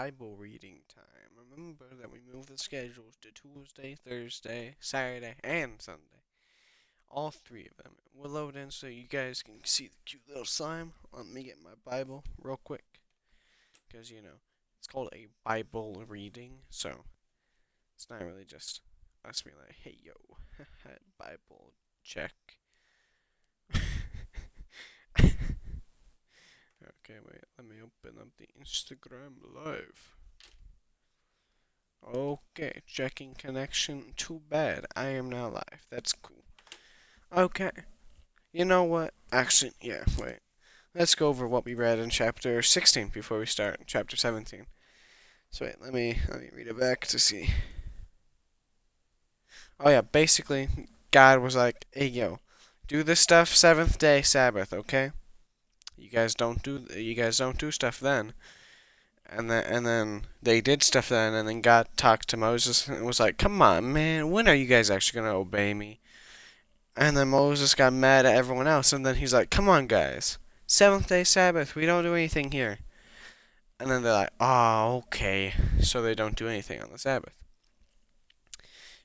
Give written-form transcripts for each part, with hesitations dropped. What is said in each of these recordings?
Bible reading time. Remember that we moved the schedules to Tuesday, Thursday, Saturday, and Sunday. All three of them. We'll load in so you guys can see the cute little slime. Let me get my Bible real quick. Because, it's called a Bible reading, so it's not really just us being like, hey, yo, Bible check. Okay, wait, let me open up the Instagram live. Okay, checking connection. Too bad, I am now live. That's cool. Okay, you know what? Actually, yeah, wait. Let's go over what we read in chapter 16 before we start chapter 17. So wait, let me read it back to see. Oh yeah, basically, God was like, hey yo, do this stuff seventh day Sabbath, okay? You guys don't do stuff then. And then they did stuff then, and then God talked to Moses and was like, come on, man, when are you guys actually going to obey me? And then Moses got mad at everyone else, and then he's like, come on, guys. Seventh day Sabbath, we don't do anything here. And then they're like, oh, okay. So they don't do anything on the Sabbath.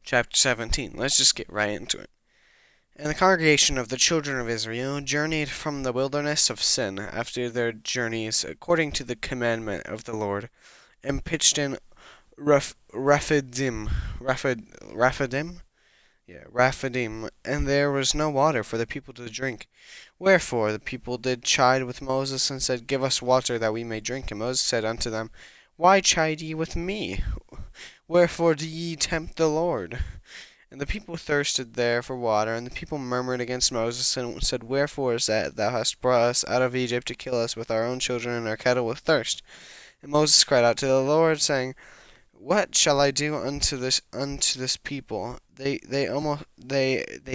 Chapter 17, let's just get right into it. And the congregation of the children of Israel journeyed from the wilderness of Sin after their journeys according to the commandment of the Lord, and pitched in Rephidim, and there was no water for the people to drink. Wherefore the people did chide with Moses, and said, give us water that we may drink. And Moses said unto them, why chide ye with me? Wherefore do ye tempt the Lord? And the people thirsted there for water, and the people murmured against Moses, and said, wherefore is that thou hast brought us out of Egypt to kill us with our own children and our cattle with thirst? And Moses cried out to the Lord, saying, what shall I do unto this people? They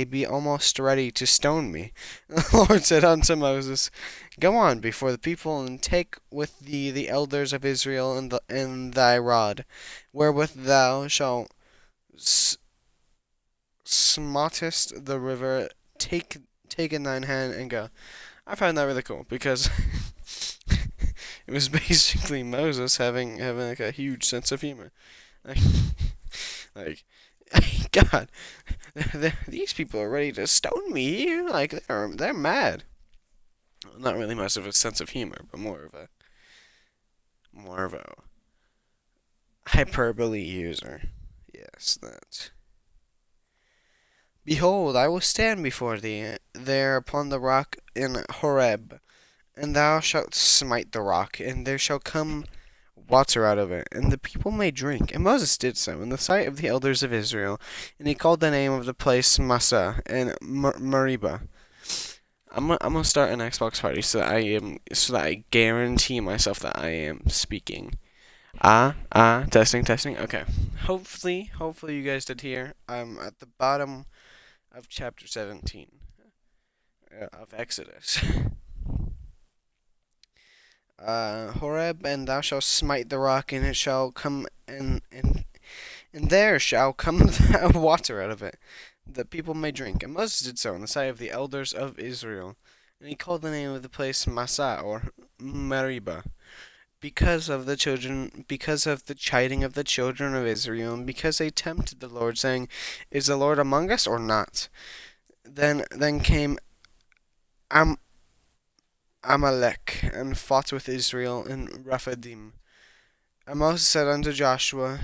be almost ready to stone me. And the Lord said unto Moses, go on before the people, and take with thee the elders of Israel and thy rod, wherewith thou shalt smottest the river, take in thine hand and go. I find that really cool because it was basically Moses having like a huge sense of humor. Like God, these people are ready to stone me. Like they're mad. Not really much of a sense of humor, but more of a hyperbole user. Yes, that. Behold, I will stand before thee there upon the rock in Horeb, and thou shalt smite the rock, and there shall come water out of it, and the people may drink. And Moses did so in the sight of the elders of Israel, and he called the name of the place Massah and Meribah. I'm gonna start an Xbox party so that I guarantee myself that I am speaking. Testing. Okay. Hopefully you guys did hear. I'm at the bottom of chapter 17 of Exodus. Horeb, and thou shalt smite the rock, and it shall come, and there shall come water out of it, that people may drink. And Moses did so in the sight of the elders of Israel, and he called the name of the place Massah or Meribah, because of the chiding of the children of Israel, and because they tempted the Lord, saying, is the Lord among us or not? Then came Amalek, and fought with Israel in Rephidim. And Moses said unto Joshua,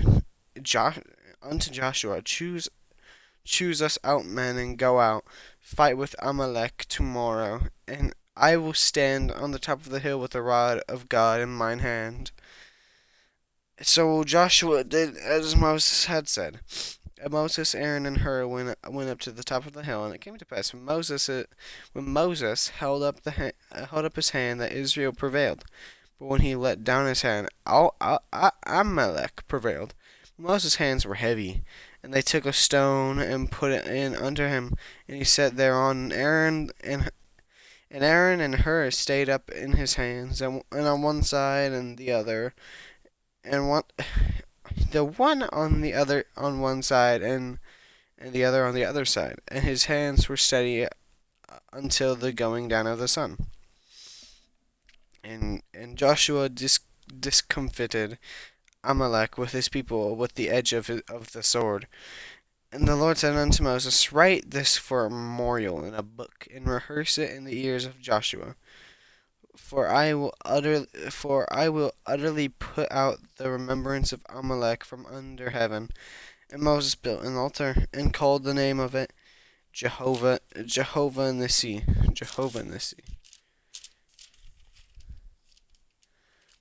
choose us out men, and go out, fight with Amalek tomorrow, and I will stand on the top of the hill with the rod of God in mine hand. So Joshua did as Moses had said. And Moses, Aaron, and Hur went up to the top of the hill, and it came to pass when Moses held up his hand that Israel prevailed, but when he let down his hand, Amalek prevailed. Moses' hands were heavy, and they took a stone and put it in under him, and he sat thereon. Aaron and Hur stayed up in his hands, and on one side and the other, and the one on one side, and the other on the other side, and his hands were steady until the going down of the sun. And Joshua discomfited Amalek with his people with the edge of the sword. And the Lord said unto Moses, Write this for a memorial in a book, and rehearse it in the ears of Joshua. For I will utterly put out the remembrance of Amalek from under heaven. And Moses built an altar, and called the name of it Jehovah Nissi. Jehovah Nissi.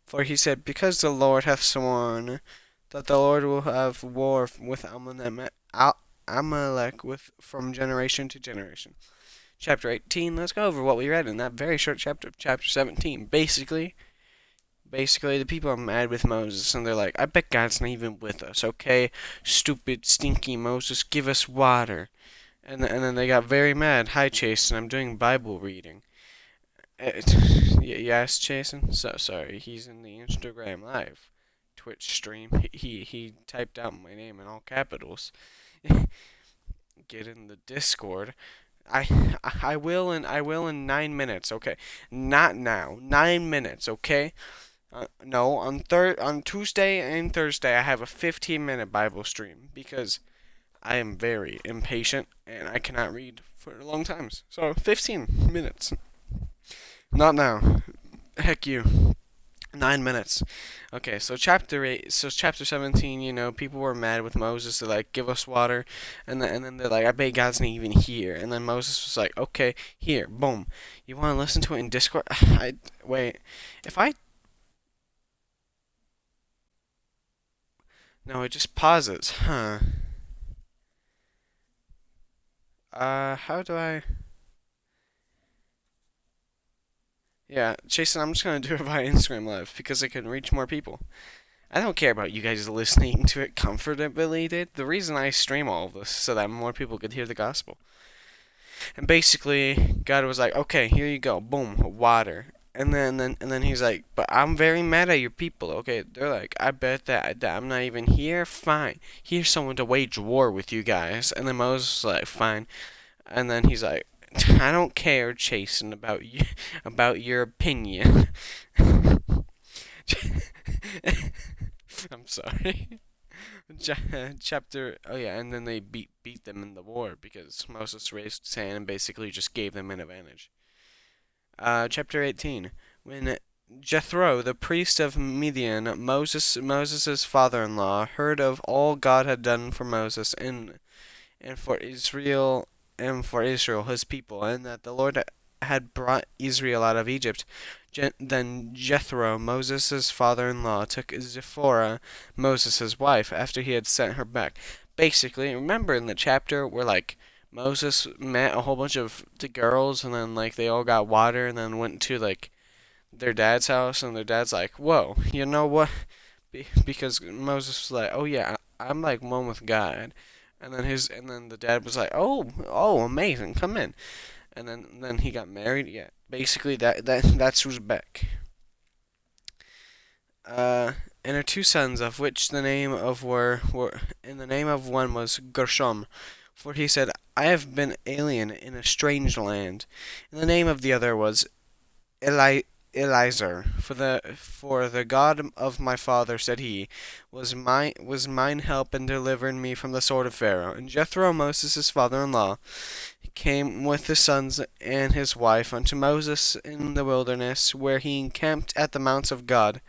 For he said, Because the Lord hath sworn that the Lord will have war with Amalek from generation to generation. Chapter 18, let's go over what we read in that very short chapter, chapter 17. Basically, the people are mad with Moses, and they're like, I bet God's not even with us, okay? Stupid, stinky Moses, give us water. And then they got very mad. Hi, Chase, and I'm doing Bible reading. Yes, Jason? So sorry, he's in the Instagram Live Twitch stream. He typed out my name in all capitals. Get in the Discord. I will in 9 minutes, okay? Not now. 9 minutes, okay? No, on Tuesday and Thursday I have a 15-minute Bible stream because I am very impatient and I cannot read for long times. So 15 minutes. Not now. Heck you. 9 minutes. Okay, so chapter 8, so chapter 17, people were mad with Moses. They're like, give us water. And then they're like, I bet God's not even here. And then Moses was like, okay, here, boom. You want to listen to it in Discord? Wait, if I, no, it just pauses, huh? How do I, yeah, Jason, I'm just gonna do it via Instagram Live because it can reach more people. I don't care about you guys listening to it comfortably, dude. The reason I stream all of this is so that more people could hear the gospel. And basically, God was like, "Okay, here you go, boom, water." And then he's like, "But I'm very mad at your people." Okay, they're like, "I bet that I'm not even here. Fine, here's someone to wage war with you guys." And then Moses was like, "Fine." And then he's like, "I don't care, Chasen, about you, about your opinion." I'm sorry. Chapter. Oh yeah, and then they beat them in the war because Moses raised his hand and basically just gave them an advantage. Chapter 18. When Jethro, the priest of Midian, Moses' father-in-law, heard of all God had done for Moses and for Israel his people, and that the Lord had brought Israel out of Egypt. Then Jethro, Moses' father-in-law, took Zipporah, Moses' wife, after he had sent her back. Basically, remember in the chapter where like Moses met a whole bunch of the girls, and then like they all got water, and then went to like their dad's house, and their dad's like, "Whoa, you know what?" Because Moses was like, "Oh yeah, I'm like one with God," and then the dad was like, "Oh, amazing, come in." And then he got married. Yeah, basically that's Uzbek. And her two sons, of which the name of were and the name of one was Gershom, for he said, I have been alien in a strange land. And the name of the other was Eliezer, for the God of my father, said he, was mine help and delivered me from the sword of Pharaoh. And Jethro, Moses' father-in-law, came with his sons and his wife unto Moses in the wilderness, where he encamped at the mounts of God.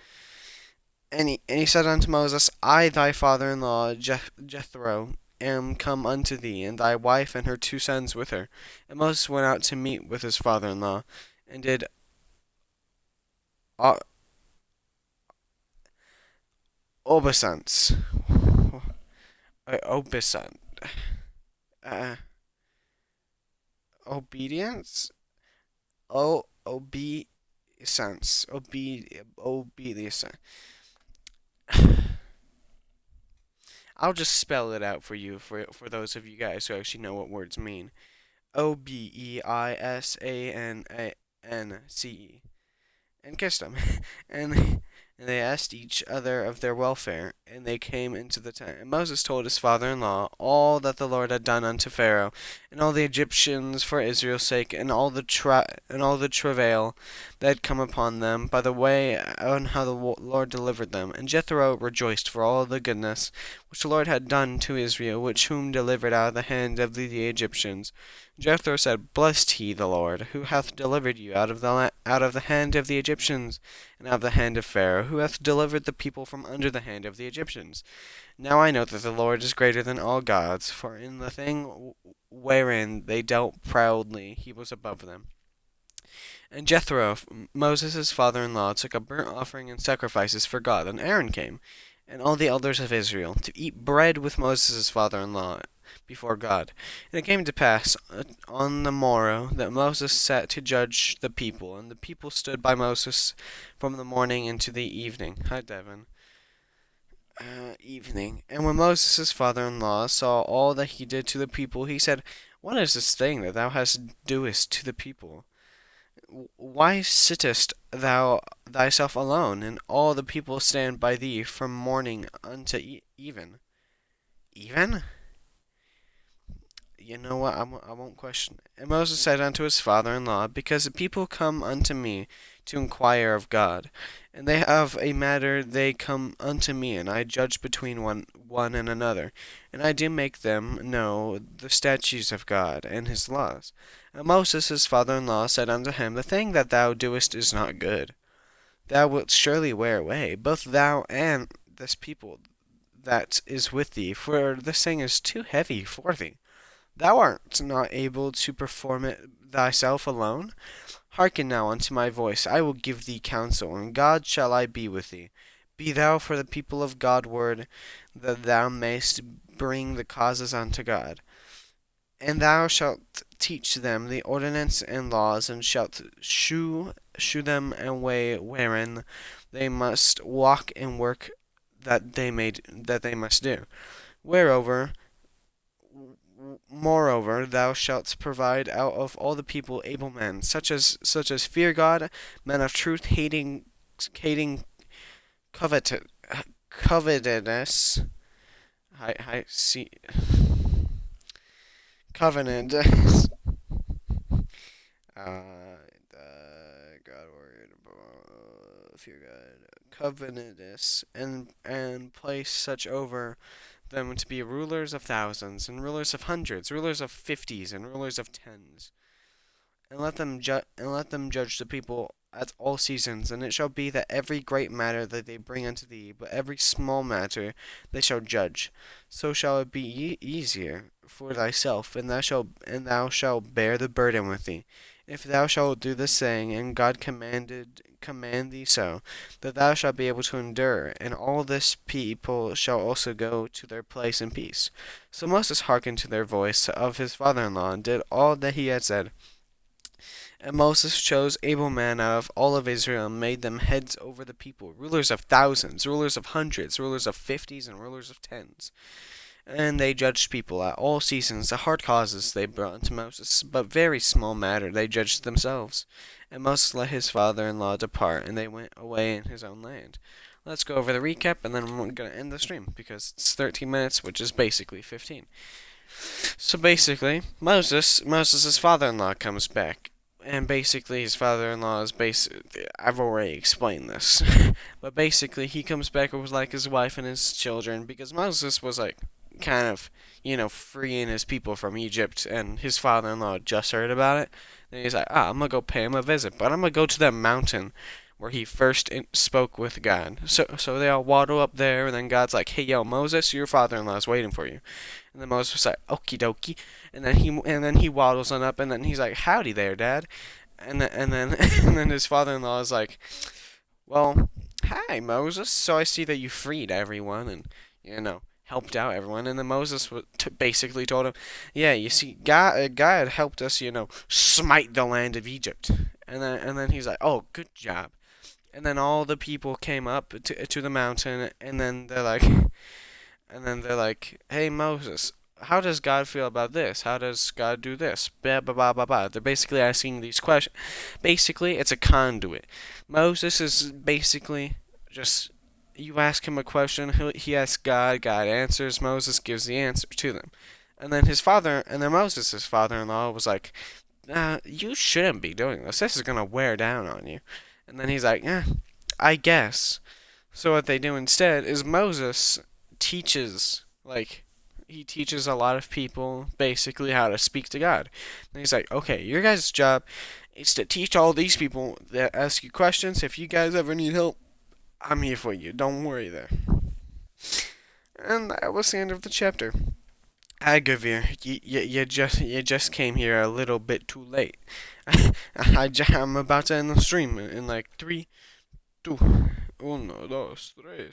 And he said unto Moses, I thy father-in-law Jethro am come unto thee, and thy wife and her two sons with her. And Moses went out to meet with his father-in-law, and did obeisance. Obeisance. Uh, obedience? Obeisance. Obedience. I'll just spell it out for you, for those of you guys who actually know what words mean. Obeisance. And kissed him. and and they asked each other of their welfare, and they came into the tent. And Moses told his father-in-law all that the Lord had done unto Pharaoh, and all the Egyptians for Israel's sake, and all the travail that had come upon them by the way, and how the Lord delivered them. And Jethro rejoiced for all the goodness which the Lord had done to Israel, which whom delivered out of the hand of the Egyptians. Jethro said, Blessed he the Lord, who hath delivered you out of the hand of the Egyptians, and out of the hand of Pharaoh, who hath delivered the people from under the hand of the Egyptians. Now I know that the Lord is greater than all gods, for in the thing wherein they dealt proudly he was above them. And Jethro, Moses' father-in-law, took a burnt offering and sacrifices for God. And Aaron came, and all the elders of Israel, to eat bread with Moses' father-in-law before God. And it came to pass on the morrow that Moses sat to judge the people, and the people stood by Moses from the morning into the evening. Hi, Devin. Evening. And when Moses' father-in-law saw all that he did to the people, he said, What is this thing that thou hast doest to the people? Why sittest thou thyself alone, and all the people stand by thee from morning unto even? Even? You know what? I won't question it. And Moses said unto his father-in-law, Because the people come unto me to inquire of God, and they have a matter they come unto me, and I judge between one and another, and I do make them know the statutes of God and his laws. And Moses his father-in-law said unto him, The thing that thou doest is not good. Thou wilt surely wear away, both thou and this people that is with thee, for this thing is too heavy for thee. Thou art not able to perform it thyself alone. Hearken now unto my voice. I will give thee counsel, and God shall I be with thee. Be thou for the people of God word, that thou mayst bring the causes unto God. And thou shalt teach them the ordinance and laws, and shalt shew them a way wherein they must walk and work that they must do. Moreover, thou shalt provide out of all the people able men, such as fear God, men of truth, hating covetousness, covenant, God word, fear God, covenantous, and place such over them to be rulers of thousands, and rulers of hundreds, rulers of fifties, and rulers of tens. And let them judge the people at all seasons. And it shall be that every great matter that they bring unto thee, but every small matter they shall judge. So shall it be easier for thyself, and thou shalt bear the burden with thee. If thou shalt do this saying, and God command thee so, that thou shalt be able to endure, and all this people shall also go to their place in peace. So Moses hearkened to their voice of his father-in-law, and did all that he had said. And Moses chose able men out of all of Israel, and made them heads over the people, rulers of thousands, rulers of hundreds, rulers of fifties, and rulers of tens. And they judged people at all seasons. The hard causes they brought unto Moses, but very small matter they judged themselves. And Moses let his father-in-law depart, and they went away in his own land. Let's go over the recap, and then we're going to end the stream, because it's 13 minutes, which is basically 15. So basically, Moses' father-in-law comes back. And basically, his father-in-law is I've already explained this. But basically, he comes back with, like, his wife and his children, because Moses was, like, kind of, freeing his people from Egypt, and his father-in-law just heard about it. And he's like, I'm gonna go pay him a visit, but I'm gonna go to that mountain where he first spoke with God. So they all waddle up there, and then God's like, hey, yo, Moses, your father-in-law is waiting for you. And then Moses was like, okie dokie. And then he waddles on up, and then he's like, howdy there, Dad. And then his father-in-law is like, well, hi, Moses. So I see that you freed everyone, and helped out everyone. And then Moses basically told him, yeah, you see, God helped us, smite the land of Egypt. And then he's like, oh, good job. And then all the people came up to the mountain, and then they're like, hey, Moses, how does God feel about this? How does God do this? Blah, blah, blah, blah, blah. They're basically asking these questions. Basically, it's a conduit. Moses is basically just you ask him a question, he asks God, God answers, Moses gives the answer to them. And then Moses' father-in-law was like, you shouldn't be doing this. This is gonna wear down on you. And then he's like, I guess. So what they do instead is Moses teaches, like, he teaches a lot of people basically how to speak to God. And he's like, okay, your guys' job is to teach all these people that ask you questions. If you guys ever need help, I'm here for you. Don't worry there. And that was the end of the chapter. Agavir, you just came here a little bit too late. I'm about to end the stream in like 3, 2, 1, 2, 3.